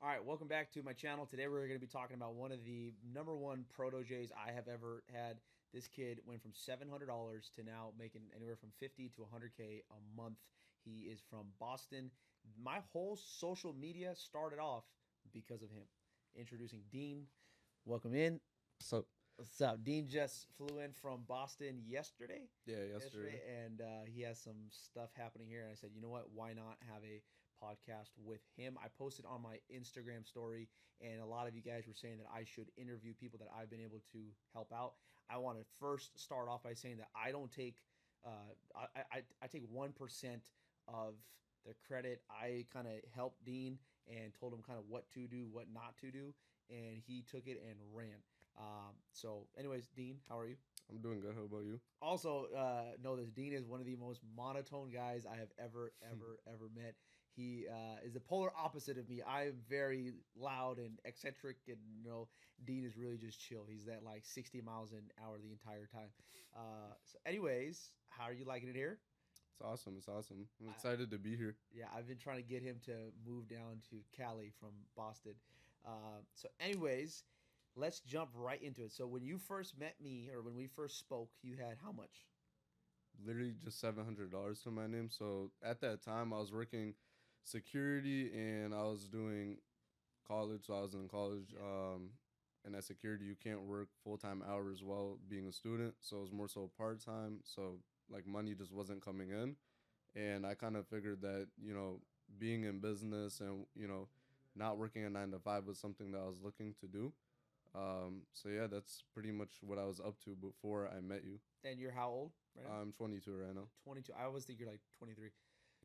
All right, welcome back to my channel. Today we're going to be talking about one of the number one proteges I have ever had. This kid went from $700 to now making anywhere from 50 to 100K a month. He is from Boston. My whole social media started off because of him. Introducing Deen. Welcome in. So What's up? Dean just flew in from Boston yesterday. yeah, yesterday. Yesterday, and he has some stuff happening here. And I said, you know what? Why not have a podcast with him? I posted on my Instagram story, and a lot of you guys were saying that I should interview people that I've been able to help out. I want to first start off by saying that I don't take, I take 1% of the credit. I kind of helped Dean and told him kind of what to do, what not to do, and he took it and ran. Anyways, Dean, how are you? I'm doing good. How about you? Also, know this: Dean is one of the most monotone guys I have ever met. He is the polar opposite of me. I'm very loud and eccentric, and Dean is really just chill. He's that like 60 miles an hour the entire time. Anyways, how are you liking it here? It's awesome. It's awesome. I'm I, excited to be here. yeah, I've been trying to get him to move down to Cali from Boston. Anyways, let's jump right into it. So, when you first met me, or when we first spoke, you had how much? Literally just $700 to my name. So at that time, I was working security and I was doing college. So I was in college. Yeah. And at security, you can't work full time hours while being a student. So it was more so part time. So like money just wasn't coming in. And I kind of figured that, being in business and, not working a 9 to 5 was something that I was looking to do. So yeah, that's pretty much what I was up to before I met you. And you're how old right now? I'm 22 right now. 22. I always think you're like 23,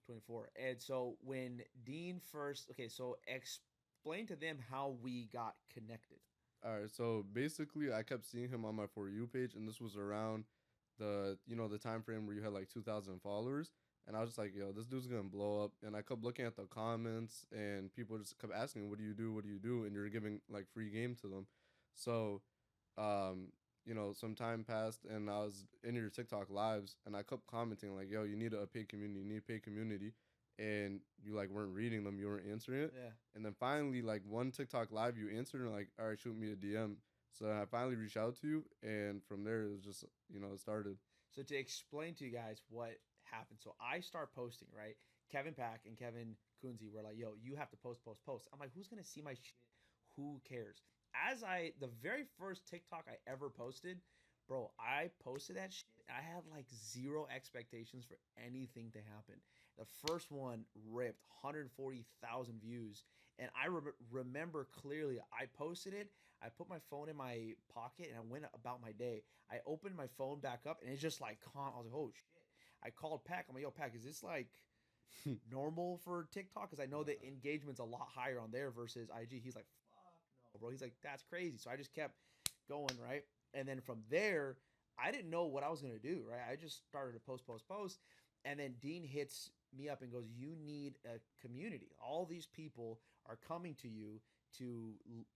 24. And so when Dean first, okay, so explain to them how we got connected. All right, so basically, I kept seeing him on my For You page, and this was around the time frame where you had like 2,000 followers, and I was just like, yo, this dude's gonna blow up. And I kept looking at the comments, and people just kept asking, what do you do? What do you do? And you're giving like free game to them. So, some time passed, and I was in your TikTok lives, and I kept commenting like, yo, you need a paid community, you need a paid community, and you like weren't reading them, you weren't answering it. Yeah. And then finally, like one TikTok live, you answered and like, all right, shoot me a DM. So I finally reached out to you, and from there it was just it started. So to explain to you guys what happened, so I start posting, right? Kevin Pack and Kevin Kunze were like, "Yo, you have to post, post, post." I'm like, "Who's gonna see my shit? Who cares?" The very first TikTok I ever posted, bro, I posted that shit. I had like zero expectations for anything to happen. The first one ripped 140,000 views, and I remember clearly. I posted it. I put my phone in my pocket and I went about my day. I opened my phone back up and it's just like calm. I was like, oh shit. I called Pack. I'm like, yo, Pack, is this like normal for TikTok? Because I know the engagement's a lot higher on there versus IG. He's like, fuck no, bro. He's like, that's crazy. So I just kept going, right? And then from there, I didn't know what I was gonna do, right? I just started to post, post, post. And then Dean hits me up and goes, you need a community. All these people are coming to you to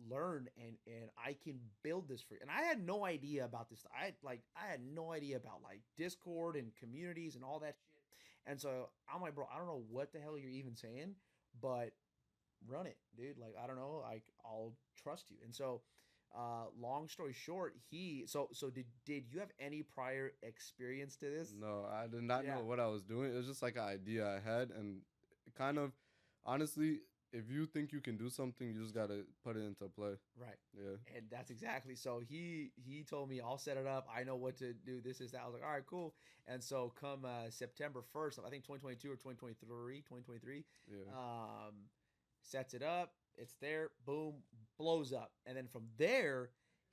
learn, and I can build this for you. And I had no idea about this. I had no idea about like Discord and communities and all that shit. And so I'm like, bro, I don't know what the hell you're even saying, but run it, dude. Like, I don't know, like I'll trust you. And so long story short, did you have any prior experience to this? No, I did not know Yeah. what I was doing. It was just like an idea I had, and it kind of, honestly, if you think you can do something, you just gotta put it into play. Right. Yeah, And that's exactly, so he told me I'll set it up. I know what to do. This is that. I was like, all right, cool. And so come September 1st, I think 2022 or 2023, yeah, sets it up. It's there. Boom, blows up. And then from there,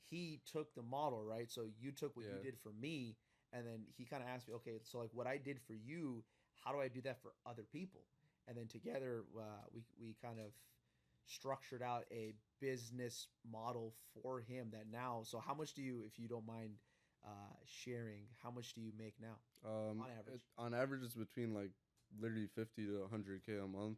he took the model, right? So you took what you yeah. did for me, and then he kind of asked me, okay, so like what I did for you, how do I do that for other people? And then together, we kind of structured out a business model for him that now. So how much do you, if you don't mind sharing, how much do you make now on average? On average, it's between like literally 50 to 100K a month.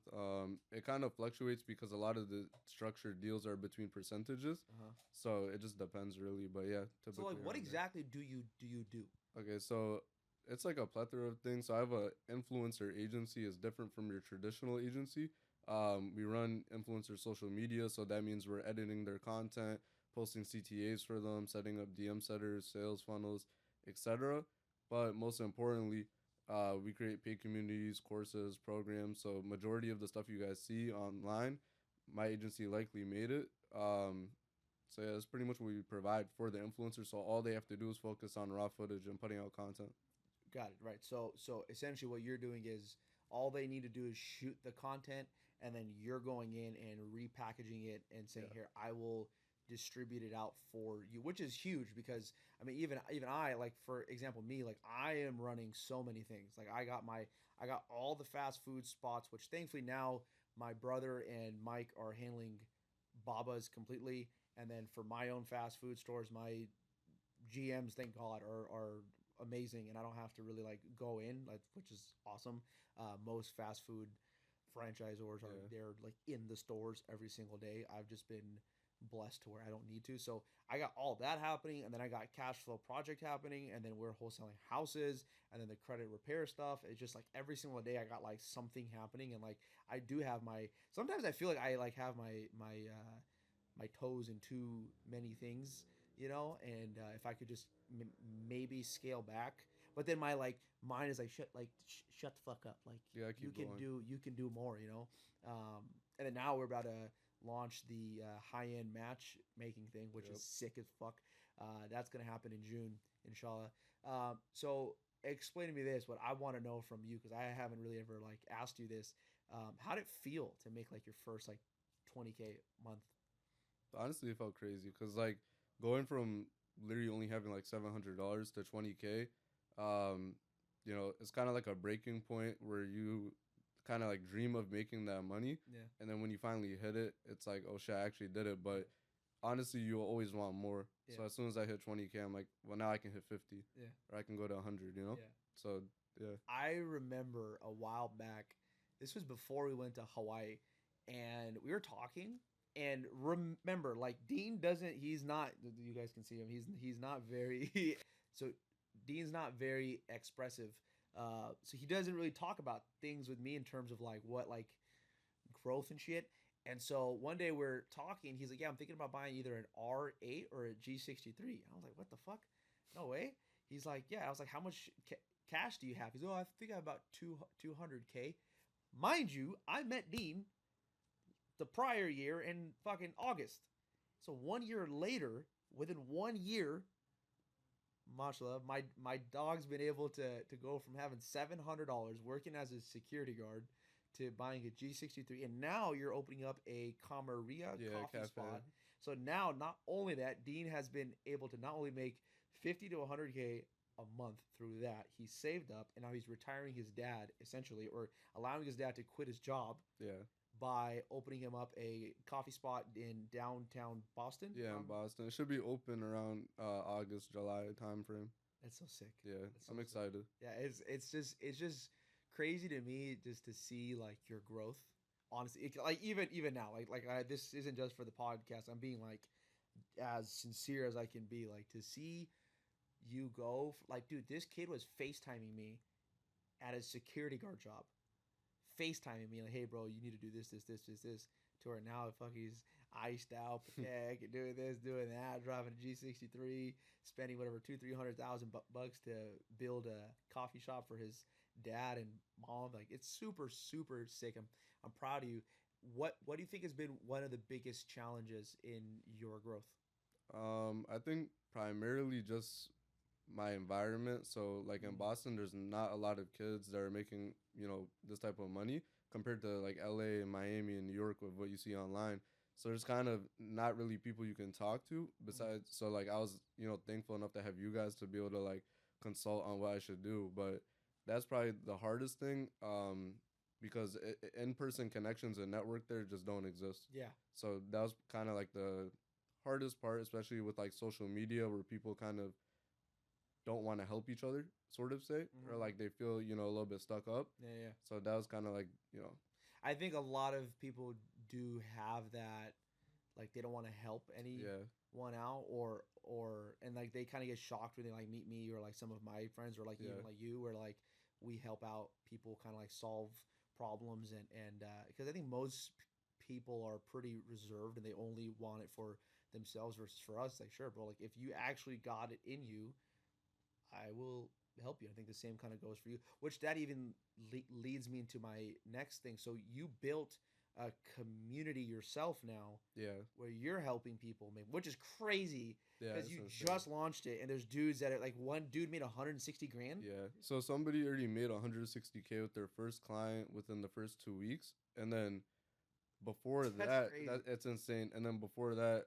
It kind of fluctuates because a lot of the structured deals are between percentages, Uh-huh. so it just depends really. But yeah, So like, typically what around there. exactly do you do? Okay, so it's like a plethora of things. So I have a influencer agency is different from your traditional agency. We run influencer social media, so that means we're editing their content, posting CTAs for them, setting up DM setters, sales funnels, etc. But most importantly, we create paid communities, courses, programs. So majority of the stuff you guys see online, my agency likely made it. So yeah, that's pretty much what we provide for the influencers. So all they have to do is focus on raw footage and putting out content. Got it. Right. So essentially, what you're doing is all they need to do is shoot the content, and then you're going in and repackaging it and saying, Yeah. "Here, I will distribute it out for you," which is huge because I mean, even I, like, for example, me, like, I am running so many things. Like, I got all the fast food spots, which thankfully now my brother and Mike are handling Baba's completely, and then for my own fast food stores, my GMs, thank God, are amazing, and I don't have to really like go in, like, which is awesome. Most fast food franchisors are Yeah. they're like in the stores every single day. I've just been blessed to where I don't need to. So I got all that happening, and then I got cash flow project happening, and then we're wholesaling houses, and then the credit repair stuff. It's just like every single day I got like something happening, and like I do have my. Sometimes I feel like I like have my toes in too many things, and if I could just maybe scale back, but then my like mind is like shut the fuck up, like Yeah, you keep can going. do more. And then now we're about to launch the high-end matchmaking thing, which Yep. is sick as fuck. That's gonna happen in June, inshallah. So explain to me this, what I want to know from you, because I haven't really ever like asked you this. How did it feel to make like your first like 20K month? Honestly, it felt crazy because like going from literally only having like $700 to 20K, um, it's kind of like a breaking point where you kind of like dream of making that money, Yeah. and then when you finally hit it, it's like, oh shit, I actually did it. But honestly, you always want more. Yeah. So as soon as I hit 20K, I'm like, well, now I can hit 50, Yeah. or I can go to 100. Yeah. So yeah, I remember a while back, this was before we went to Hawaii, and we were talking. And remember, like, Dean doesn't, he's not, you guys can see him, he's not very, so Dean's not very expressive. So he doesn't really talk about things with me in terms of like what, like, growth and shit. And so one day we're talking, he's like, "Yeah, I'm thinking about buying either an R8 or a G63." I was like, "What the fuck? No way." He's like, "Yeah." I was like, "How much cash do you have?" He's like, "Oh, I think I have about 200K." Mind you, I met Dean the prior year in fucking August. So 1 year later, within 1 year, mashallah, my dog's been able to go from having $700 working as a security guard to buying a G63, and now you're opening up a Camarilla yeah, coffee cafe. spot. So now, not only that, Dean has been able to not only make 50 to 100K a month through that, he saved up, and now he's retiring his dad essentially, or allowing his dad to quit his job Yeah. by opening him up a coffee spot in downtown Boston. Yeah, in Boston. It should be open around August, July time frame. That's so sick. Yeah, That's so I'm sick. excited. Yeah, it's just crazy to me just to see like your growth. Honestly, like even now, this isn't just for the podcast. I'm being like as sincere as I can be. Like, to see you go, like, dude, this kid was FaceTiming me at his security guard job. FaceTiming me like, "Hey, bro, you need to do this." To where now, fuck, he's iced out, Patek, doing this, doing that, driving a G63, spending whatever 200,000-300,000 bucks to build a coffee shop for his dad and mom. Like, it's super super sick. I'm proud of you. What do you think has been one of the biggest challenges in your growth? I think primarily just my environment. So like in Mm. Boston, there's not a lot of kids that are making this type of money compared to like LA and Miami and New York with what you see online. So there's kind of not really people you can talk to besides. So like I was thankful enough to have you guys to be able to like consult on what I should do, but that's probably the hardest thing. Because in-person connections and network there just don't exist. Yeah. So that was kind of like the hardest part, especially with like social media where people kind of don't want to help each other, sort of say, or Mhm. like they feel a little bit stuck up. Yeah, yeah. So that was kind of like I think a lot of people do have that, like, they don't want to help yeah, anyone out, or and like they kind of get shocked when they like meet me or like some of my friends, or like even yeah, like you, where like we help out people kind of like solve problems and because I think most people are pretty reserved and they only want it for themselves versus for us. Like, sure, bro. Like, if you actually got it in you, I will help you. I think the same kind of goes for you, which that even leads me into my next thing. So you built a community yourself now Yeah. where you're helping people make, which is crazy Yeah. because It's you insane. just launched it and there's dudes that are like one dude made 160 grand. Yeah. So somebody already made 160K with their first client within the first 2 weeks, and then before That's that, crazy. it's insane. And then before that,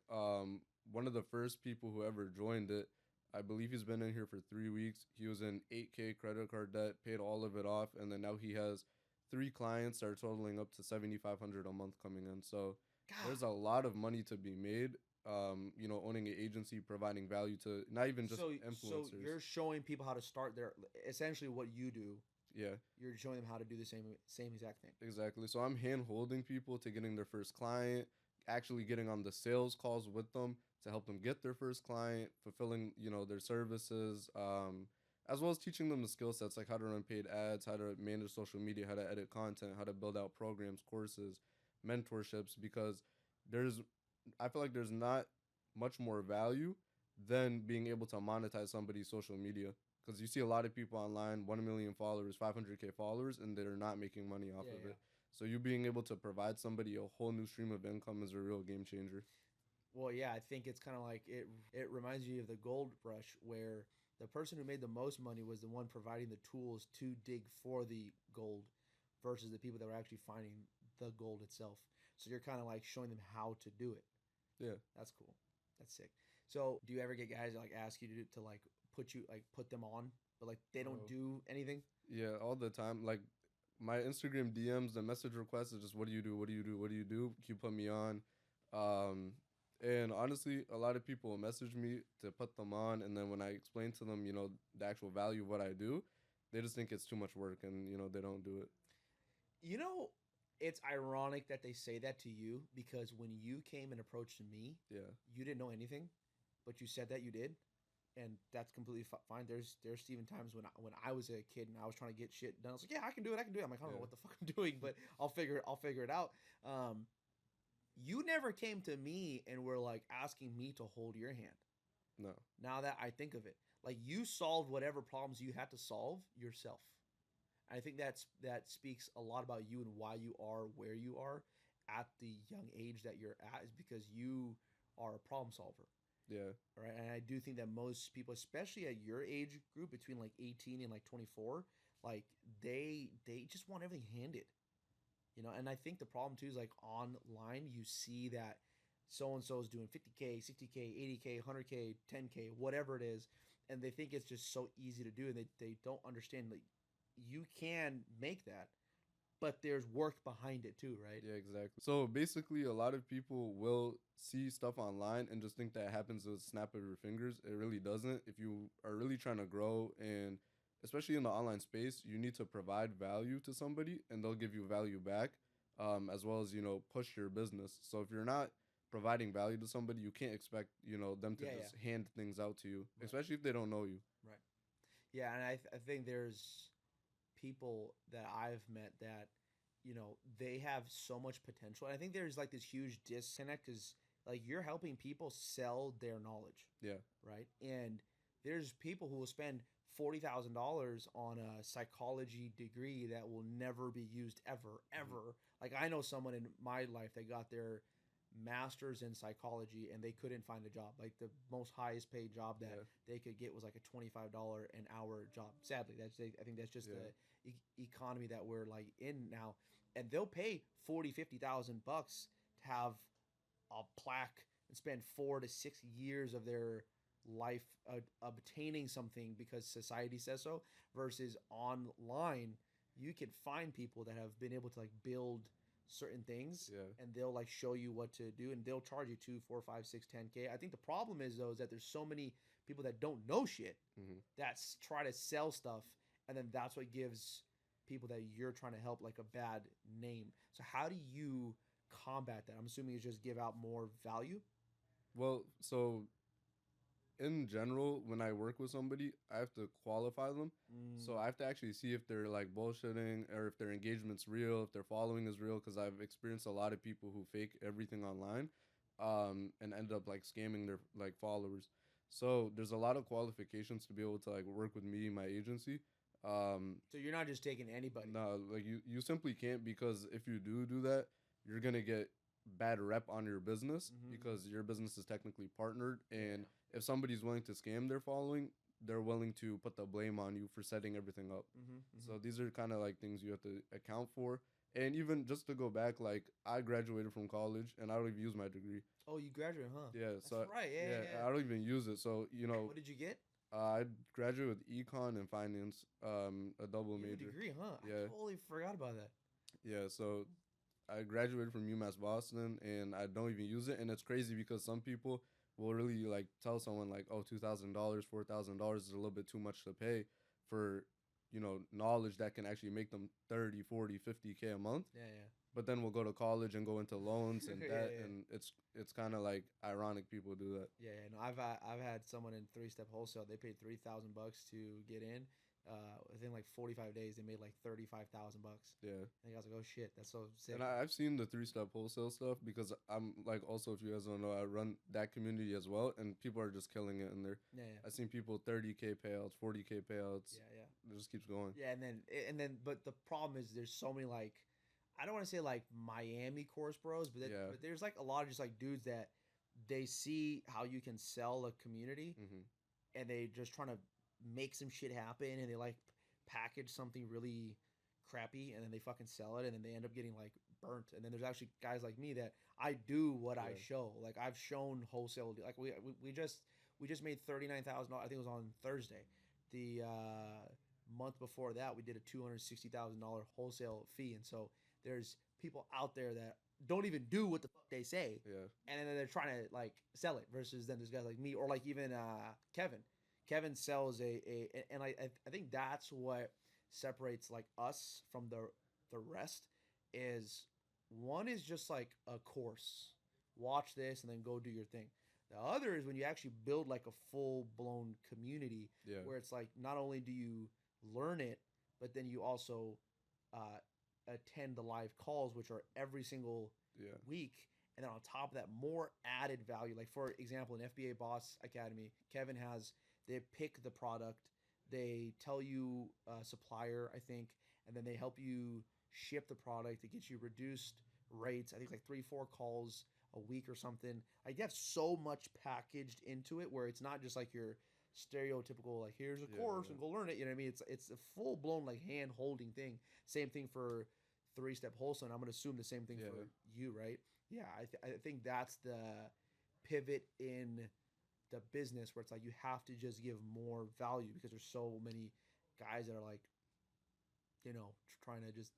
one of the first people who ever joined it, I believe he's been in here for 3 weeks. He was in 8K credit card debt, paid all of it off, and then now he has 3 clients that are totaling up to 7,500 a month coming in. So God. there's a lot of money to be made. Owning an agency, providing value to not even just So influencers. you're showing people how to start their essentially what you do. Yeah. You're showing them how to do the same exact thing. Exactly. So I'm hand holding people to getting their first client, actually getting on the sales calls with them to help them get their first client, fulfilling, their services, as well as teaching them the skill sets like how to run paid ads, how to manage social media, how to edit content, how to build out programs, courses, mentorships, because there's I feel like there's not much more value than being able to monetize somebody's social media. Because you see a lot of people online, 1 million followers, 500K followers, and they're not making money off Yeah, of yeah. it. So you being able to provide somebody a whole new stream of income is a real game changer. Well, yeah, I think it's kind of like it reminds me of the gold rush where the person who made the most money was the one providing the tools to dig for the gold versus the people that were actually finding the gold itself. So you're kind of like showing them how to do it. Yeah. That's cool. That's sick. So, do you ever get guys that like ask you to like put them on, but like they don't Bro. do anything? Yeah, all the time. Like my Instagram DMs, the message request is just, what do you do? What do you do? What do you do? Can you put me on? Um, and honestly, a lot of people will message me to put them on, and then when I explain to them, the actual value of what I do, they just think it's too much work, and they don't do it. You know, it's ironic that they say that to you because when you came and approached me, Yeah, you didn't know anything, but you said that you did, and that's completely fine. There's even times when I was a kid and I was trying to get shit done. I was like, yeah, I can do it. I can do it. I'm like, I don't know yeah, what the fuck I'm doing, but I'll figure it out. Um, you never came to me and were like asking me to hold your hand. no, Now that I think of it, like you solved whatever problems you had to solve yourself. I think that speaks a lot about you and why you are where you are at the young age that you're at is because you are a problem solver, yeah, right? And I do think that most people, especially at your age group between like 18 and like 24, like they just want everything handed, and I think the problem too is like online you see that so and so is doing 50K, 60K, 80K, 100K, 10K, whatever it is, and they think it's just so easy to do, and they don't understand like you can make that, but there's work behind it too, right? yeah, exactly. So basically, a lot of people will see stuff online and just think that happens with a snap of your fingers. It really doesn't. If you are really trying to grow, and especially in the online space, you need to provide value to somebody, and they'll give you value back, as well as push your business. So if you're not providing value to somebody, you can't expect them to Yeah, just hand things out to you, right, especially if they don't know you. right. Yeah, and I think there's people that I've met that they have so much potential. And I think there's like this huge disconnect because like you're helping people sell their knowledge, Yeah, right? And there's people who will spend $40,000 on a psychology degree that will never be used ever, mhm, ever. Like I know someone in my life that got their master's in psychology and they couldn't find a job. Like the most highest paid job that yeah, they could get was like a $25 an hour job. Sadly, I think that's just yeah, the economy that we're like in now. And they'll pay 40, 50,000 bucks to have a plaque and spend 4 to 6 years of their life obtaining something because society says so. Versus online, you can find people that have been able to like build certain things yeah, and they'll like show you what to do and they'll charge you 2, 4, 5, 6, 10K. I think the problem is though is that there's so many people that don't know shit hmm that try to sell stuff and then that's what gives people that you're trying to help like a bad name. So how do you combat that? I'm assuming you just give out more value. Well, so in general, when I work with somebody, I have to qualify them. So I have to actually see if they're like bullshitting or if their engagement's real, if their following is real. Because I've experienced a lot of people who fake everything online, and end up like scamming their like followers. So there's a lot of qualifications to be able to like work with me, my agency. So you're not just taking anybody. No, like you simply can't, because if you do that, you're gonna get bad rep on your business because your business is technically partnered, and if somebody's willing to scam their following, they're willing to put the blame on you for setting everything up. So these are kind of like things you have to account for. And even just to go back, like I graduated from college and I don't even use my degree. Oh, you graduated, huh? Yeah, That's so right. Yeah. I don't even use it. So What did you get? I graduated with econ and finance, a double You have a major. degree, huh? Yeah. I totally forgot about that. Yeah, so I graduated from UMass Boston and I don't even use it. And it's crazy because some people will really like tell someone like, oh, $2,000, $4,000 is a little bit too much to pay for, knowledge that can actually make them 30, 40, 50K a month. Yeah. But then we'll go to college and go into loans and debt, Yeah. and it's kind of like ironic people do that. Yeah. No, I've had someone in 3-step wholesale. They paid $3,000 to get in. Within like 45 days, they made like $35,000. Yeah. And I was like, oh shit, that's so sick. And I've seen the 3-step wholesale stuff because I'm like, also, if you guys don't know, I run that community as well, and people are just killing it in there. Yeah. I've seen people 30K payouts, 40K payouts. Yeah. It just keeps going. Yeah, but the problem is there's so many like, I don't want to say like Miami course bros, but there's like a lot of just like dudes that they see how you can sell a community, and they just trying to make some shit happen, and they like package something really crappy, and then they fucking sell it, and then they end up getting like burnt. And then there's actually guys like me that I do what I show. Like I've shown wholesale, like we just made $39,000. I think it was on Thursday. The month before that, we did a $260,000 wholesale fee, and so there's people out there that don't even do what the fuck they say, and then they're trying to like sell it. Versus then there's guys like me, or like even Kevin. Kevin sells and I think that's what separates like us from the rest. Is one is just like a course, watch this and then go do your thing. The other is when you actually build like a full blown community, where it's like not only do you learn it, but then you also attend the live calls, which are every single week. And then on top of that, more added value. Like for example, in FBA Boss Academy, Kevin has, they pick the product, they tell you supplier, I think, and then they help you ship the product. It gets you reduced rates. I think like 3-4 calls a week or something. Like you have so much packaged into it where it's not just like your stereotypical like here's a course and go learn it. You know what I mean? It's a full blown like hand holding thing. Same thing for 3-step wholesale. And I'm gonna assume the same thing for you, right? Yeah, I think that's the pivot in the business where it's like you have to just give more value because there's so many guys that are like, trying to just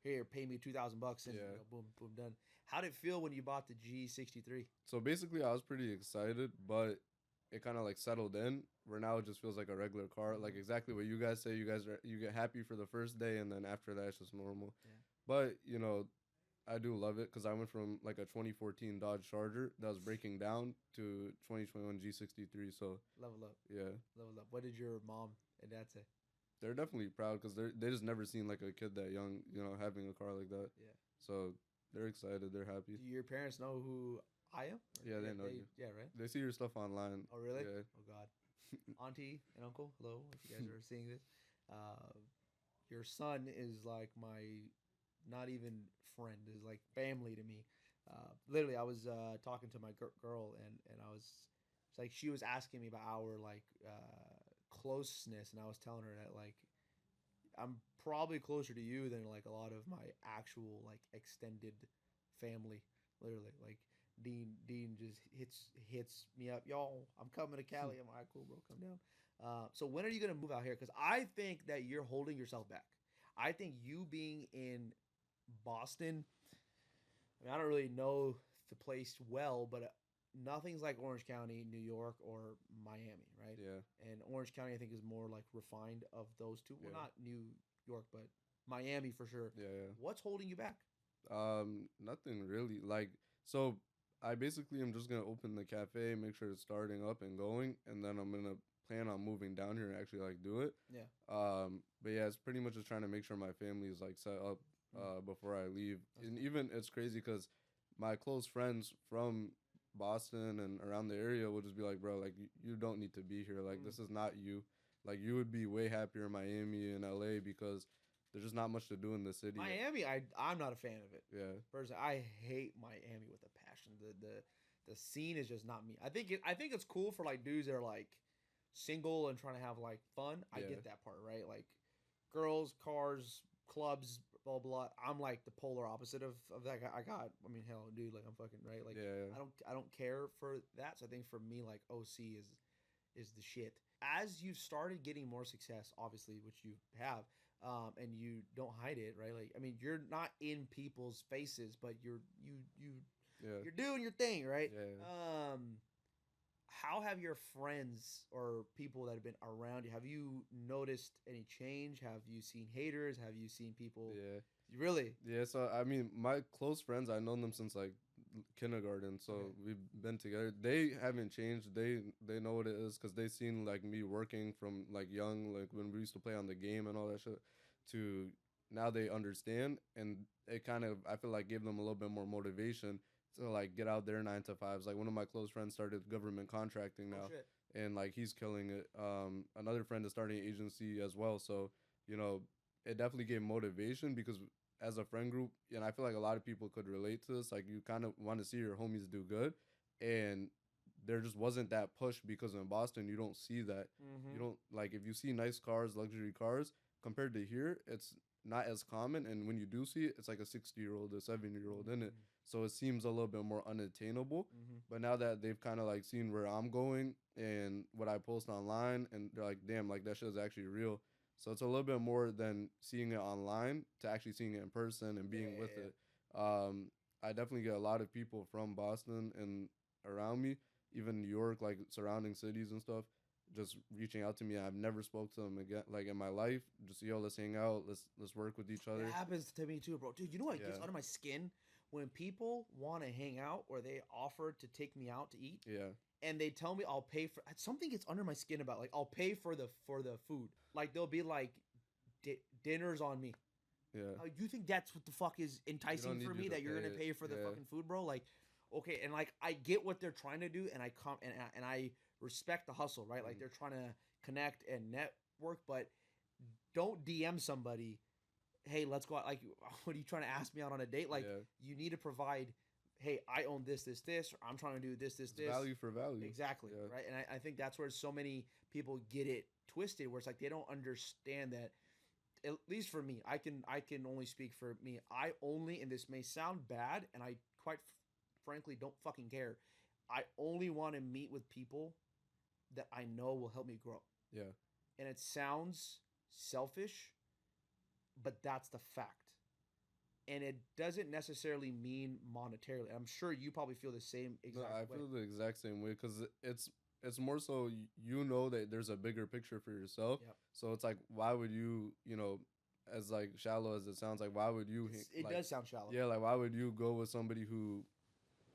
here pay me $2,000 and boom done. How did it feel when you bought the G63? So basically, I was pretty excited, but it kind of like settled in. Where now it just feels like a regular car, like exactly what you guys say. You get happy for the first day, and then after that, it's just normal. Yeah. But I do love it because I went from like a 2014 Dodge Charger that was breaking down to 2021 G63. So level up. Yeah. Level up. What did your mom and dad say? They're definitely proud because they just never seen like a kid that young, having a car like that. Yeah. So they're excited. They're happy. Do your parents know who I am? Yeah, they know you. Yeah, right? They see your stuff online. Oh, really? Yeah. Oh, God. Auntie and uncle, hello, if you guys are seeing this. Your son is like my, not even friend, is like family to me. Literally, I was talking to my girl, and I was, it's like she was asking me about our like closeness, and I was telling her that like I'm probably closer to you than like a lot of my actual like extended family. Literally, like Deen just hits me up, yo, I'm coming to Cali. I'm like, all right, cool, bro, come down. So when are you gonna move out here? Because I think that you're holding yourself back. I think you being in Boston, I don't really know the place well, but nothing's like Orange County, New York, or Miami, right? Yeah. And Orange County, I think, is more like refined of those two. Well, not New York, but Miami for sure. Yeah. What's holding you back? Nothing really. Like, so I basically am just gonna open the cafe, make sure it's starting up and going, and then I'm gonna plan on moving down here and actually like do it. Yeah. But yeah, it's pretty much just trying to make sure my family is like set up before I leave. That's And cool. even it's crazy because my close friends from Boston and around the area will just be like, bro, like you don't need to be here. Like Mm. this is not you. Like you would be way happier in Miami and LA because there's just not much to do in the city. Miami, I'm not a fan of it. Yeah. Personally, I hate Miami with a passion. The scene is just not me. I think it's cool for like dudes that are like single and trying to have like fun. I Yeah. get that part, right? Like girls, cars, clubs, blah blah. I'm like the polar opposite of that guy. I mean, hell, dude, like I'm fucking right. Like Yeah. I don't care for that. So I think for me, like OC is the shit. As you've started getting more success, obviously, which you have, and you don't hide it, right? Like, I mean, you're not in people's faces, but Yeah. you're doing your thing, right? Yeah. How have your friends or people that have been around you, have you noticed any change? Have you seen haters? Have you seen people? Yeah. Really? Yeah, so I mean, my close friends, I've known them since like kindergarten, so Okay. we've been together. They haven't changed. They know what it is because they seen like me working from like young, like when we used to play on the game and all that shit. To now they understand, and it kind of I feel like gave them a little bit more motivation to like get out their 9 to 5s. Like one of my close friends started government contracting Oh now, shit. and like he's killing it. Another friend is starting an agency as well, so you know it definitely gave motivation because as a friend group, and I feel like a lot of people could relate to this. Like you kind of want to see your homies do good, and there just wasn't that push because in Boston you don't see that. You Mm-hmm. don't like if you see nice cars, luxury cars compared to here, it's not as common. And when you do see it, it's like a 60-year-old, a 70-year-old in it. Mm-hmm. So it seems a little bit more unattainable. Mm-hmm. But now that they've kind of like seen where I'm going and what I post online, and they're like, damn, like that shit is actually real. So it's a little bit more than seeing it online to actually seeing it in person and Yeah, being with yeah, it. I definitely get a lot of people from Boston and around me, even New York, like surrounding cities and stuff, just reaching out to me. I've never spoke to them again, like in my life. Just yo, let's hang out. Let's work with each yeah. other. It happens to me too, bro. Dude, you know what gets Yeah, under my skin when people want to hang out or they offer to take me out to eat yeah, and they tell me I'll pay for something gets under my skin about like I'll pay for the food. Like they'll be like dinner's on me. yeah. You think that's what the fuck is You enticing don't need for you me to that you're pay gonna it. pay for the Yeah, fucking food, bro? Like, okay, and like I get what they're trying to do, and I respect the hustle, right? Like mm, they're trying to connect and network, but don't DM somebody, hey, let's go out. Like, what are you trying to ask me out on a date? Like, yeah. you need to provide, hey, I own this, or I'm trying to do this, It's value for value. Exactly, Yeah, right? And I think that's where so many people get it twisted, where it's like they don't understand that. At least for me, I can only speak for me. I only, and this may sound bad, and I quite frankly don't fucking care. I only want to meet with people that I know will help me grow. yeah. And it sounds selfish, but that's the fact. And it doesn't necessarily mean monetarily. I'm sure you probably feel the same No, exact I way. feel the exact same way because it's more so you know that there's a bigger picture for yourself. Yep. So it's like why would you know as like shallow as it sounds like why would you It like does sound shallow. yeah like why would you go with somebody who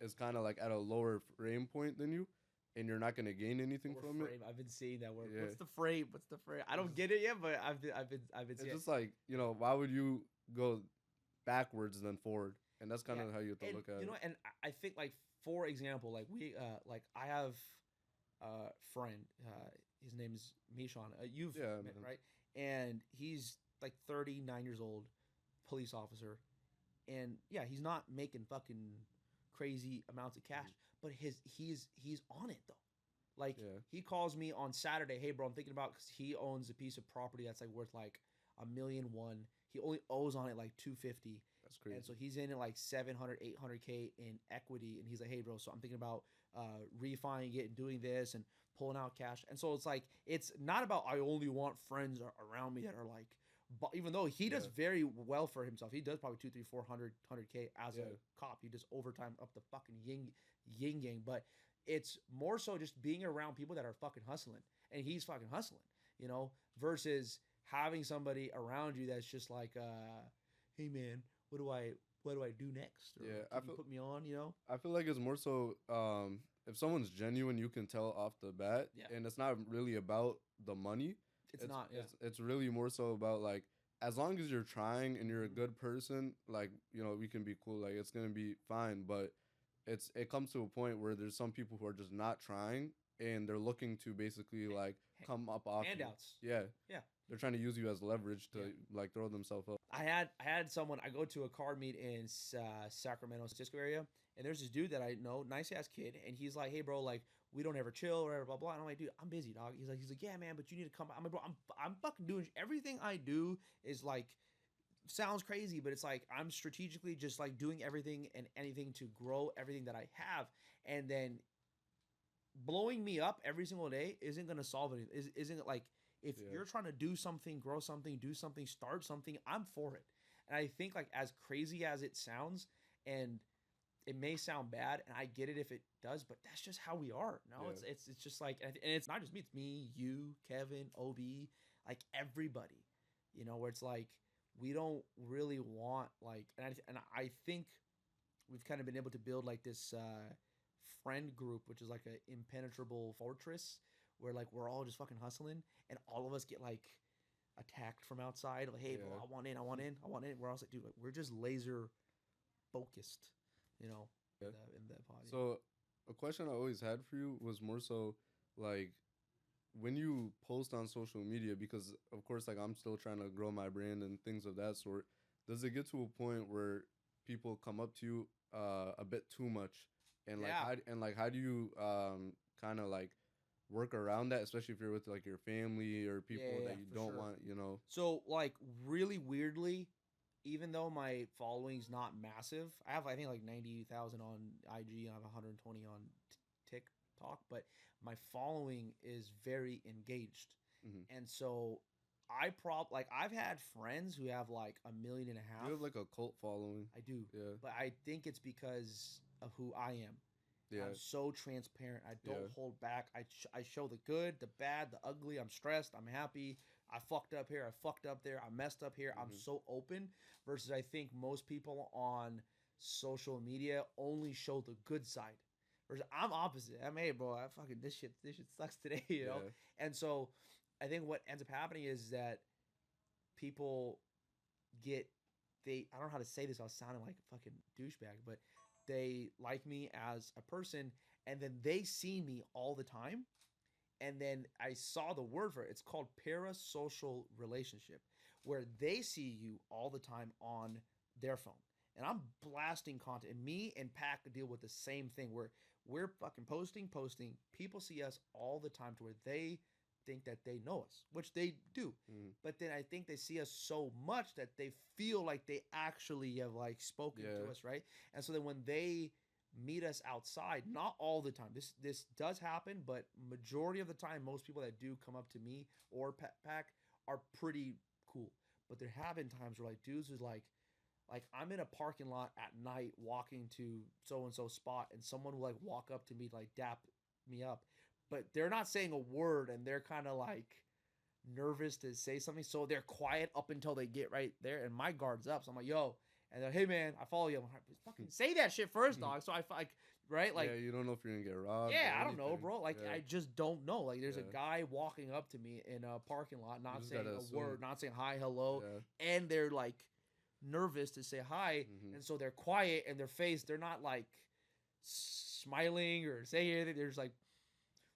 is kind of like at a lower frame point than you and you're not gonna gain anything Or from frame. I've been seeing that word. Yeah. What's the frame? What's the frame? I don't get it yet, but I've been It's seeing just like you know why would you go backwards than forward, and that's kind Yeah, of how you have to and look at you know, it. and I think like for example, like we like I have a friend. His name's Mishon. You've Yeah, met, man. right? And he's like 39 years old, police officer, and yeah, he's not making fucking crazy amounts of cash, but he's on it though. Like Yeah, he calls me on Saturday, hey bro, I'm thinking about because he owns a piece of property that's like worth like 1,000,001. He only owes on it like 250. that's And so crazy. he's in it like 700, 800K in equity. And he's like, hey, bro, so I'm thinking about refining it and doing this and pulling out cash. And so it's like, it's not about I only want friends around me that are like, but even though he does Yeah, very well for himself, he does probably 2, 3, 400, 100K as yeah, a cop. He does overtime up the fucking yin yang. But it's more so just being around people that are fucking hustling. And he's fucking hustling, you know, versus having somebody around you that's just like, hey man, what do I what do I do next? Or Yeah, can you put me on? You know? I feel like it's more so if someone's genuine, you can tell off the bat, Yeah. and it's not really about the money. It's not. Yeah. It's really more so about like as long as you're trying and you're a Mhm. good person, like we can be cool. Like it's gonna be fine, but it comes to a point where there's some people who are just not trying and they're looking to basically like come up off you. Handouts. Yeah, Yeah. they're trying to use you as leverage to Yeah. like throw themselves up. I had someone. I go to a car meet in Sacramento, Cisco area, and there's this dude that I know, nice ass kid, and he's like, "Hey, bro, like we don't ever chill or whatever, blah blah." And I'm like, "Dude, I'm busy, dog." He's like, "Yeah, man, but you need to come." I'm like, "Bro, I'm fucking doing everything I do is like sounds crazy, but it's like I'm strategically just like doing everything and anything to grow everything that I have, and then blowing me up every single day isn't gonna solve anything. Isn't like if Yeah. you're trying to do something, grow something, do something, start something, I'm for it. And I think like as crazy as it sounds, and it may sound bad, and I get it if it does, but that's just how we are. No, Yeah. it's just like, and it's not just me. It's me, you, Kevin, Ob, like everybody. You know, where it's like we don't really want like, and I think we've kind of been able to build like this friend group, which is like an impenetrable fortress where like we're all just fucking hustling, and all of us get like attacked from outside. Like, hey, bro, Yeah. I want in, I want in, I want in. We're all like, dude, like, we're just laser focused, you know, Yeah. in that pod. So a question I always had for you was more so like when you post on social media, because of course like I'm still trying to grow my brand and things of that sort, does it get to a point where people come up to you a bit too much, and like Yeah. how do you kind of like work around that, especially if you're with like your family or people that you for don't sure. want, So like really weirdly, even though my following's not massive, I have I think like 90,000 on IG and I have 120 on TikTok, but my following is very engaged. Mhm. And so like I've had friends who have like 1.5 million. You have like a cult following. I do. Yeah. But I think it's because of who I am. Yeah. I'm so transparent. I don't Yeah. hold back. I show the good, the bad, the ugly. I'm stressed. I'm happy. I fucked up here. I fucked up there. I messed up here. I'm Mhm. so open versus I think most people on social media only show the good side. Versus I'm opposite. I'm, hey, bro, I fucking this shit sucks today, you know? Yeah. And so I think what ends up happening is that people get I don't know how to say this. I was sounding like a fucking douchebag, but they like me as a person, and then they see me all the time, and then I saw the word for it. It's called parasocial relationship, where they see you all the time on their phone, and I'm blasting content. And me and Pac deal with the same thing, where we're fucking posting. People see us all the time to where they think that they know us, which they do. Mhm. But then I think they see us so much that they feel like they actually have like spoken Yeah. to us, right? And so then when they meet us outside, not all the time. This does happen, but majority of the time, most people that do come up to me or Pack are pretty cool. But there have been times where like dudes is like I'm in a parking lot at night walking to so and so spot, and someone will like walk up to me like dap me up, but they're not saying a word, and they're kind of like nervous to say something, so they're quiet up until they get right there, and my guard's up. So I'm like, yo, and they're like, hey man, I follow you. I'm like, fucking say that shit first, dog. So I like, right, like, yeah, you don't know if you're gonna get robbed. yeah, or I don't know, anything. bro. Like, Yeah. I just don't know. Like, there's Yeah. a guy walking up to me in a parking lot, not just saying gotta a assume. word, not saying hi, hello, Yeah. and they're like nervous to say hi, Mhm. and so they're quiet, and their face, they're not like smiling or saying anything. They're just like,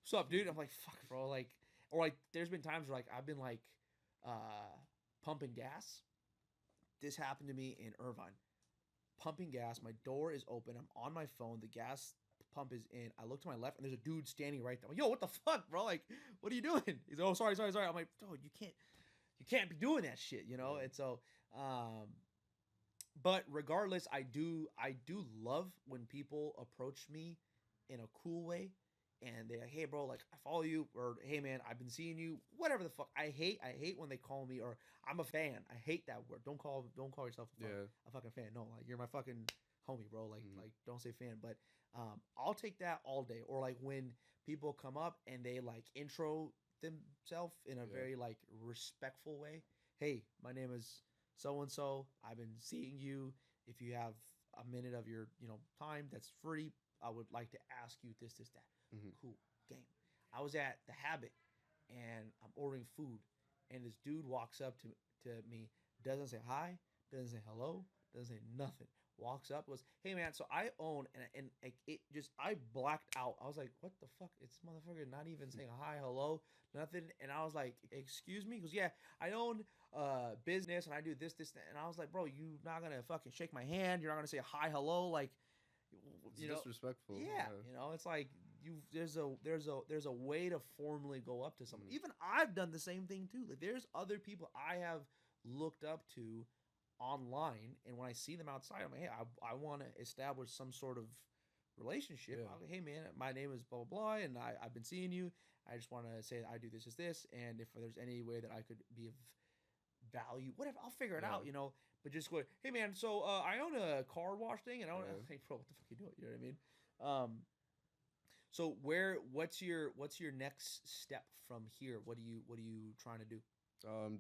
"What's up, dude?" I'm like, "Fuck, bro." Like, or like, there's been times where like I've been like, pumping gas. This happened to me in Irvine. Pumping gas. My door is open. I'm on my phone. The gas pump is in. I look to my left, and there's a dude standing right there. I'm like, yo, what the fuck, bro? Like, what are you doing? He's like, oh, sorry. I'm like, dude, you can't be doing that shit, you know. Yeah. And so, but regardless, I do love when people approach me in a cool way, and they're like, hey, bro, like I follow you, or hey, man, I've been seeing you, whatever the fuck. I hate when they call me, or I'm a fan. I hate that word. Don't call yourself a fucking fan. No, like you're my fucking homie, bro. Like Mhm. like don't say fan, but I'll take that all day. Or like when people come up and they like intro themselves in a Yeah. very like respectful way. Hey, my name is so and so. I've been seeing you if you have a minute of your, time that's free, I would like to ask you this, that. Hmm. Cool. Game. I was at the Habit and I'm ordering food, and this dude walks up to me, doesn't say hi, doesn't say hello, doesn't say nothing. Walks up, goes, "Hey man, so I own," and it just, I blacked out. I was like, "What the fuck? It's motherfucker not even saying hi, hello, nothing." And I was like, "Excuse me?" He goes, "Yeah, I own business and I do this, that." And I was like, "Bro, you not gonna fucking shake my hand? You're not gonna say hi, hello, like, It's disrespectful. yeah, it's like there's a way to formally go up to someone. Even I've done the same thing too. Like there's other people I have looked up to online, and when I see them outside, I'm like, hey, I want to establish some sort of relationship. Yeah. I'm like, hey man, my name is blah blah blah, and I've been seeing you. I just want to say I do this, and if there's any way that I could be of value, whatever, I'll figure it Yeah. out. But just go, hey man, so I own a car wash thing, and I own, Yeah. hey bro, what the fuck you doing? You know what I mean? So what's your next step from here? What are you trying to do?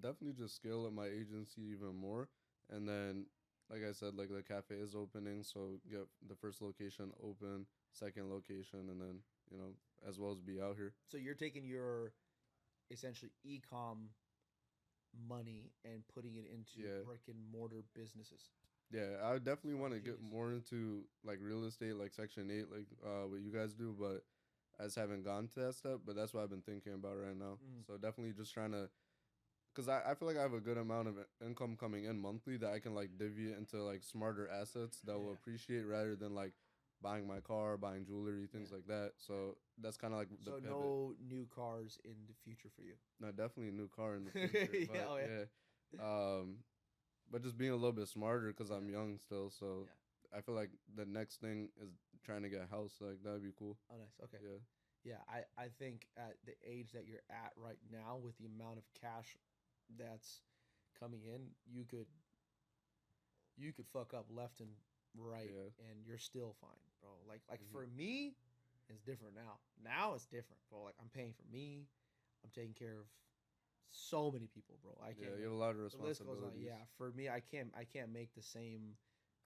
Definitely just scale up my agency even more, and then, like I said, like the cafe is opening, so get the first location open, second location, and then as well as be out here. So you're taking your essentially e-com money and putting it into Yeah. brick and mortar businesses. Yeah, I definitely want to get Genius. more into like real estate, like Section 8, like what you guys do, but I just haven't gone to that step. But that's what I've been thinking about right now. Mm. So definitely just trying to, because I feel like I have a good amount of income coming in monthly that I can like divvy it into like smarter assets that will Yeah. appreciate rather than like buying my car, buying jewelry, things Yeah. like that. So that's kind of like the So pivot. no new cars in the future for you. No, definitely a new car in the future. Yeah, But oh, yeah. yeah. But just being a little bit smarter because I'm young still. So Yeah. I feel like the next thing is trying to get a house. Like that'd be cool. Oh, nice. Okay. Yeah. Yeah, I think at the age that you're at right now, with the amount of cash that's coming in, you could fuck up left and right, Yeah. and you're still fine, bro. Like Mhm. for me, it's different now. Now it's different, bro. Like I'm paying for me, I'm taking care of so many people, bro. I can't. Yeah, you have a lot of The list goes on. responsibilities. Yeah, for me, I can't make the same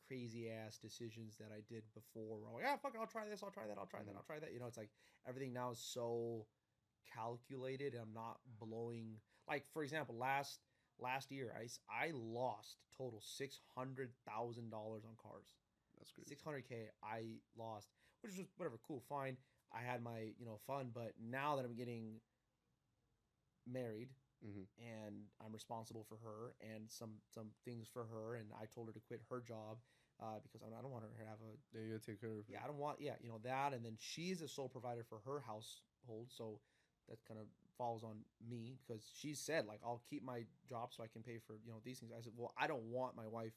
crazy ass decisions that I did before. Where I'm like, yeah, fuck it, I'll try this, I'll try that, I'll try that, Mhm. I'll try that. It's like everything now is so calculated, and I'm not blowing. Like for example, last year, I lost total $600,000 on cars. That's crazy. 600K I lost, which was whatever, cool, fine. I had my fun, but now that I'm getting married Mhm. and I'm responsible for her and some things for her, and I told her to quit her job because I don't want her to have a, Yeah, you gotta take care of it. yeah, I don't want, yeah, that. And then she's a sole provider for her household, so that kind of falls on me, because she said, like, I'll keep my job so I can pay for these things. I said, well, I don't want my wife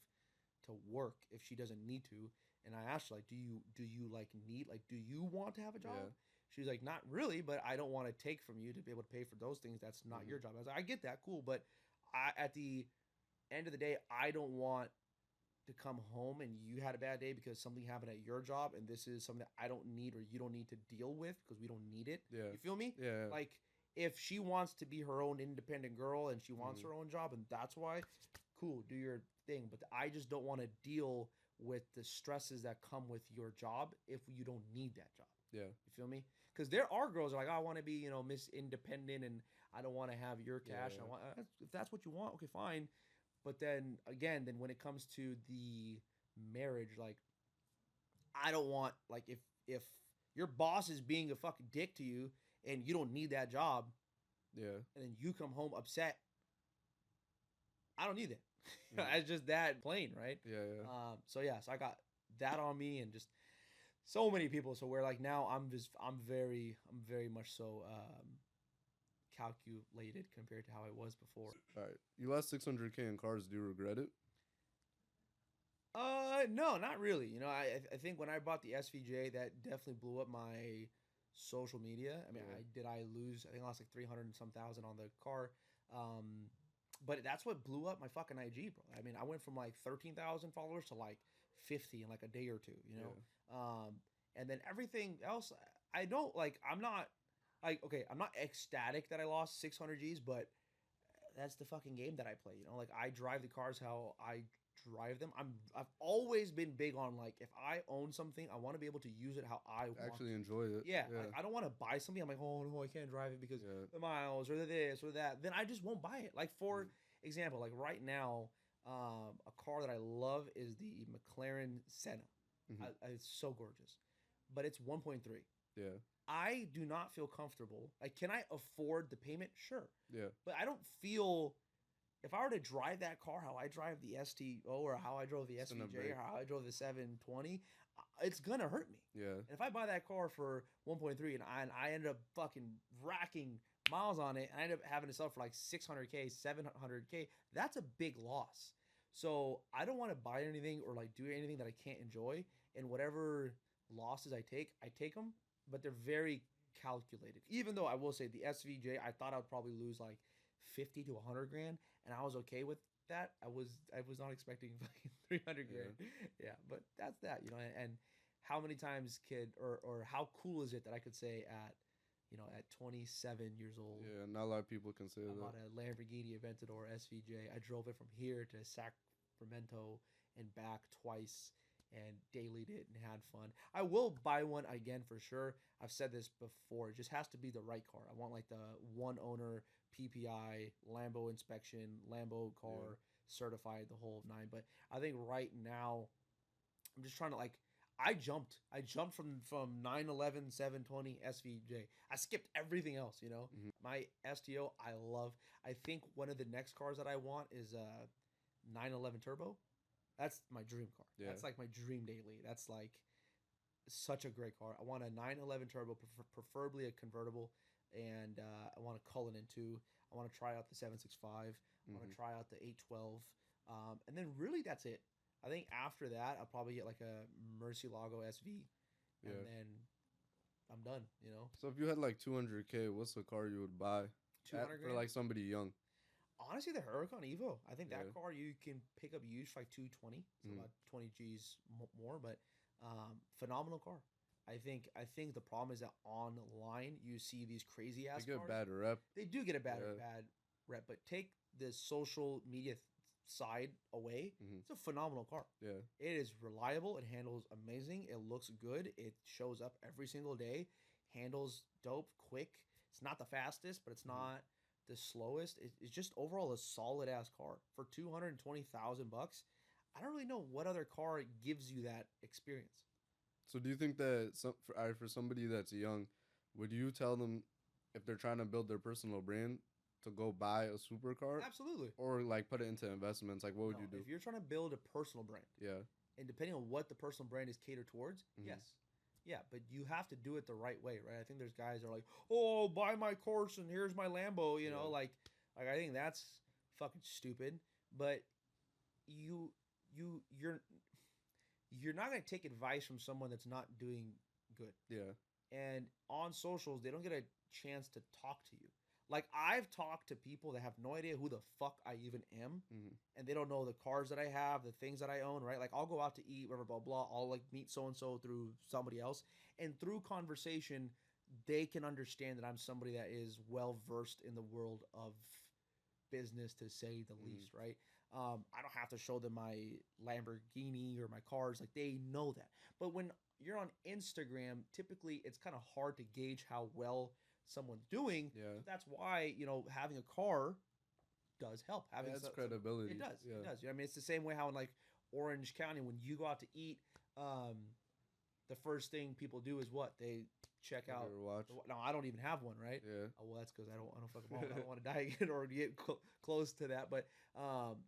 to work if she doesn't need to. And I asked her, like, do you like need, like, do you want to have a job? Yeah. She's like, not really, but I don't want to take from you to be able to pay for those things. That's not Mhm. your job. I was like, I get that, cool, but at the end of the day, I don't want to come home and you had a bad day because something happened at your job, and this is something that I don't need, or you don't need to deal with, because we don't need it. Yeah. You feel me? Yeah. Like, if she wants to be her own independent girl and she wants Mhm. her own job, and that's why, cool, do your thing. But I just don't want to deal with the stresses that come with your job if you don't need that job. Yeah. You feel me? Because there are girls that are like, oh, I want to be, Miss Independent, and I don't want to have your cash. Yeah. I want, if that's what you want, okay, fine. But then again, when it comes to the marriage, like, I don't want, like, if your boss is being a fucking dick to you and you don't need that job, Yeah. and then you come home upset, I don't need that. Mhm. It's just that plain, right? Yeah. Yeah. So yeah, so I got that on me, and just so many people. So we're like, now I'm very much so calculated compared to how I was before. All right. You lost 600K in cars. Do you regret it? No, not really. I think when I bought the SVJ, that definitely blew up my social media. I mean, Yeah. I lose? I think I lost like 300 and some thousand on the car. But that's what blew up my fucking IG, bro. I mean, I went from like 13,000 followers to like 50 in like a day or two. And then everything else, I don't like. I'm not like, okay, I'm not ecstatic that I lost 600 G's, but that's the fucking game that I play. Like, I drive the cars how I drive them. I've always been big on like if I own something, I want to be able to use it how I want Actually to. enjoy it. Yeah, like I don't want to buy something. I'm like, oh no, I can't drive it because the miles or the this or that. Then I just won't buy it. Like for example, like right now, a car that I love is the McLaren Senna. It's so gorgeous, but it's 1.3. Yeah. I do not feel comfortable. Like, can I afford the payment? Sure. Yeah. But I don't feel if I were to drive that car how I drive the STO or how I drove the SVJ or how I drove the 720, it's gonna hurt me. Yeah. And if I buy that car for 1.3 and I ended up fucking racking miles on it and I ended up having to sell for like 600K, 700K, that's a big loss. So I don't want to buy anything or like do anything that I can't enjoy. And whatever losses I take them, but they're very calculated. Even though I will say the SVJ, I thought I would probably lose like 50 to 100 grand, and I was okay with that. I was not expecting fucking 300 grand. Yeah, but that's that, you know. And how many times or how cool is it that I could say at, you know, at 27 years old? Yeah, not a lot of people can say that. I bought a Lamborghini Aventador SVJ. I drove it from here to Sacramento and back twice and dailied it and had fun. I will buy one again for sure. I've said this before. It just has to be the right car. I want like the one owner PPI, Lambo inspection, Lambo car certified, the whole nine. But I think right now I'm just trying to like I jumped from 911 720 SVJ. I skipped everything else, you know. My STO I love. I think one of the next cars that I want is a 911 Turbo. That's my dream car. Yeah. That's like my dream daily. That's like such a great car. I want a 911 Turbo, preferably a convertible, and I want a Cullinan too. I want to try out the 765. I want to try out the 812, and then really that's it. I think after that I'll probably get like a Murcielago SV, and then I'm done. You know. So if you had like 200K, what's the car you would buy? 200 for like somebody young. Honestly, the Huracan Evo. I think that car you can pick up used for like 220, so about 20 G's more, but phenomenal car. I think the problem is that online you see these crazy ass cars. They get a bad rep. They do get a bad rep, but take the social media side away. It's a phenomenal car. Yeah, it is reliable. It handles amazing. It looks good. It shows up every single day. Handles dope, quick. It's not the fastest, but it's not the slowest. It's just overall a solid ass car for $220,000. I don't really know what other car gives you that experience. So do you think that for somebody that's young, would you tell them if they're trying to build their personal brand to go buy a supercar? Absolutely. Or like put it into investments? Like what would you do? If you're trying to build a personal brand, and depending on what the personal brand is catered towards, yes. Yeah, but you have to do it the right way, right? I think there's guys that are like, oh, buy my course and here's my Lambo, you know, like I think that's fucking stupid. But you're not gonna take advice from someone that's not doing good. Yeah. And on socials, they don't get a chance to talk to you. Like I've talked to people that have no idea who the fuck I even am, and they don't know the cars that I have, the things that I own, right? Like I'll go out to eat, whatever, blah blah. I'll like meet so and so through somebody else, and through conversation, they can understand that I'm somebody that is well versed in the world of business, to say the least, right? I don't have to show them my Lamborghini or my cars, like they know that. But when you're on Instagram, typically it's kind of hard to gauge how well someone's doing. Yeah. That's why, you know, having a car does help. Having credibility. It does. Yeah. It does. You know, I mean, it's the same way how in like Orange County, when you go out to eat, the first thing people do is what? They check out. Watch. No, I don't even have one, right? Yeah. Oh, well, that's because I don't fucking I don't want to die again or get close to that. But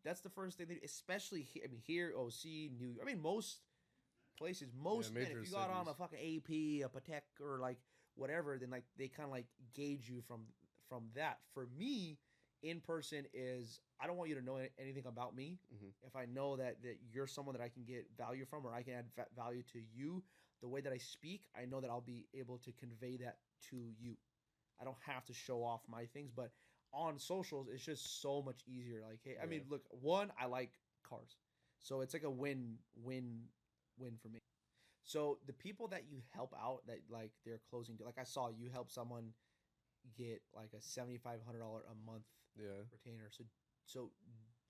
that's the first thing. Especially here, I mean, here, OC, New York. I mean, most places, man, if you got on a fucking AP, a Patek, or like whatever, then like they kind of like gauge you from that. For me, in person is I don't want you to know anything about me. If I know that you're someone that I can get value from, or I can add value to you, the way that I speak, I know that I'll be able to convey that to you. I don't have to show off my things, but on socials, it's just so much easier. Like, hey, I mean, look, one, I like cars, so it's like a win for me. So the people that you help out, that like they're closing, like I saw you help someone get like a $7,500 a month retainer. So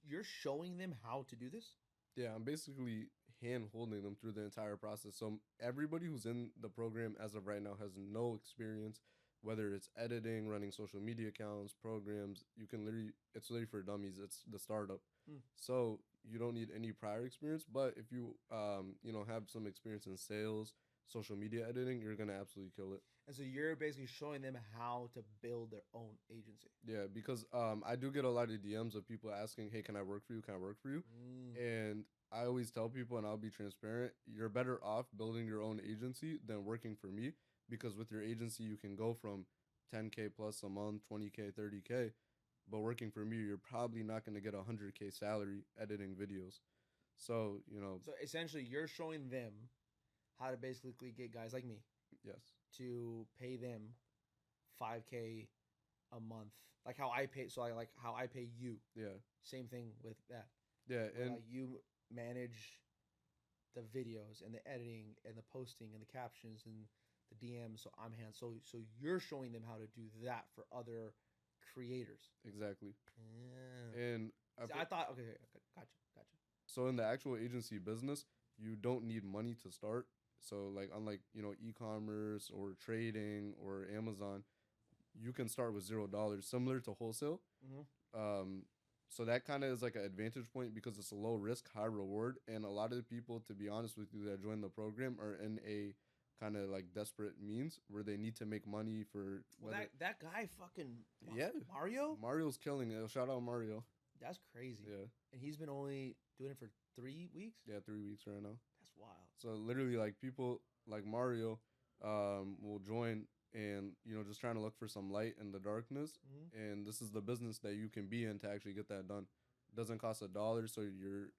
you're showing them how to do this? Yeah, I'm basically hand holding them through the entire process. So everybody who's in the program as of right now has no experience, whether it's editing, running social media accounts, programs. You can literally, it's literally for dummies. It's the startup. Hmm. So you don't need any prior experience. But if you, have some experience in sales, social media editing, you're gonna absolutely kill it. And so you're basically showing them how to build their own agency. Yeah, because I do get a lot of DMs of people asking, "Hey, can I work for you? Can I work for you?" Mm. And I always tell people, and I'll be transparent, you're better off building your own agency than working for me, because with your agency you can go from 10K plus a month, 20K, 30K, but working for me you're probably not going to get a 100K salary editing videos. So, So essentially, you're showing them how to basically get guys like me yes. to pay them 5K a month, like how I pay. So I like how I pay you. Yeah. Same thing with that. Yeah, Where, and like, you manage the videos and the editing and the posting and the captions and the DMs. So I'm hand. So you're showing them how to do that for other creators. exactly. Yeah. And See, I thought, okay, gotcha. so in the actual agency business, you don't need money to start. So like unlike, e-commerce or trading or Amazon, you can start with $0, similar to wholesale. Mm-hmm. So that kind of is like an advantage point because it's a low risk, high reward, and a lot of the people, to be honest with you, that join the program are in a kind of like desperate means where they need to make money for. Well, that guy fucking Yeah, Mario. Mario's killing it. Shout out Mario. That's crazy. Yeah, And he's been only doing it for 3 weeks. yeah, 3 weeks right now. That's wild. So literally, like people like Mario, will join and just trying to look for some light in the darkness. Mm-hmm. And this is the business that you can be in to actually get that done. It doesn't cost $1, so you're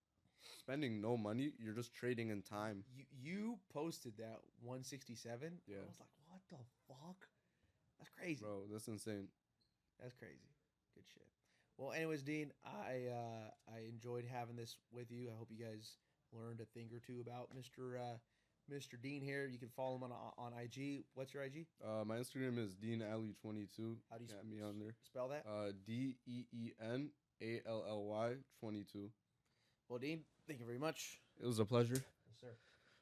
spending no money. You're just trading in time. You posted that 167. Yeah. I was like, what the fuck? That's crazy. Bro, that's insane. That's crazy. Good shit. Well, anyways, Dean, I enjoyed having this with you. I hope you guys learned a thing or two about Mr. Dean here. You can follow him on IG. What's your IG? My Instagram is DeenAllie22. How do you Got me on there? spell that? DeenAlly 22. Well, Dean, thank you very much. It was a pleasure. Yes, sir.